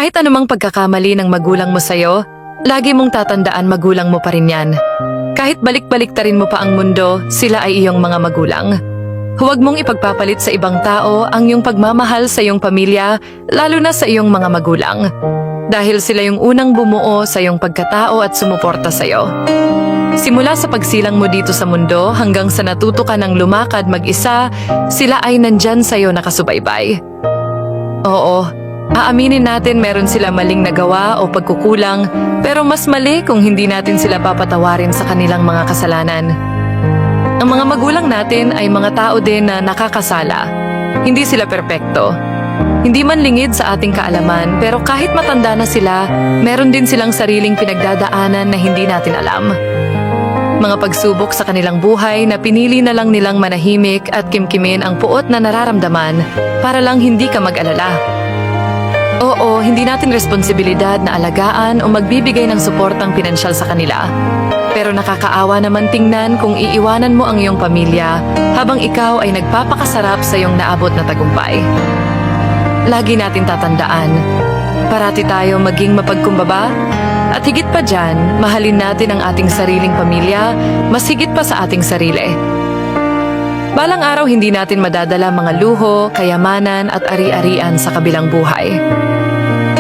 Kahit anumang pagkakamali ng magulang mo sa'yo, lagi mong tatandaan magulang mo pa rin yan. Kahit balik-baliktarin mo pa ang mundo, sila ay iyong mga magulang. Huwag mong ipagpapalit sa ibang tao ang iyong pagmamahal sa iyong pamilya, lalo na sa iyong mga magulang. Dahil sila yung unang bumuo sa iyong pagkatao at sumuporta sa iyo. Simula sa pagsilang mo dito sa mundo hanggang sa natuto ka ng lumakad mag-isa, sila ay nandyan sa iyo nakasubaybay. Oo, aaminin natin meron sila maling nagawa o pagkukulang, pero mas mali kung hindi natin sila papatawarin sa kanilang mga kasalanan. Ang mga magulang natin ay mga tao din na nakakasala. Hindi sila perpekto. Hindi man lingid sa ating kaalaman, pero kahit matanda na sila, meron din silang sariling pinagdadaanan na hindi natin alam. Mga pagsubok sa kanilang buhay na pinili na lang nilang manahimik at kimkimin ang puot na nararamdaman para lang hindi ka mag-alala. Oo, hindi natin responsibilidad na alagaan o magbibigay ng suportang pinansyal sa kanila. Pero nakakaawa naman tingnan kung iiwanan mo ang iyong pamilya habang ikaw ay nagpapakasarap sa iyong naabot na tagumpay. Lagi natin tatandaan, parati tayo maging mapagkumbaba at higit pa dyan, mahalin natin ang ating sariling pamilya, mas higit pa sa ating sarili. Balang araw hindi natin madadala mga luho, kayamanan at ari-arian sa kabilang buhay.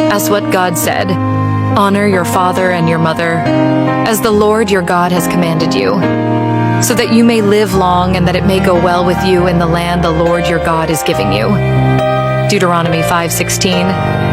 As what God said, honor your father and your mother, as the Lord your God has commanded you, so that you may live long and that it may go well with you in the land the Lord your God is giving you. Deuteronomy 5:16.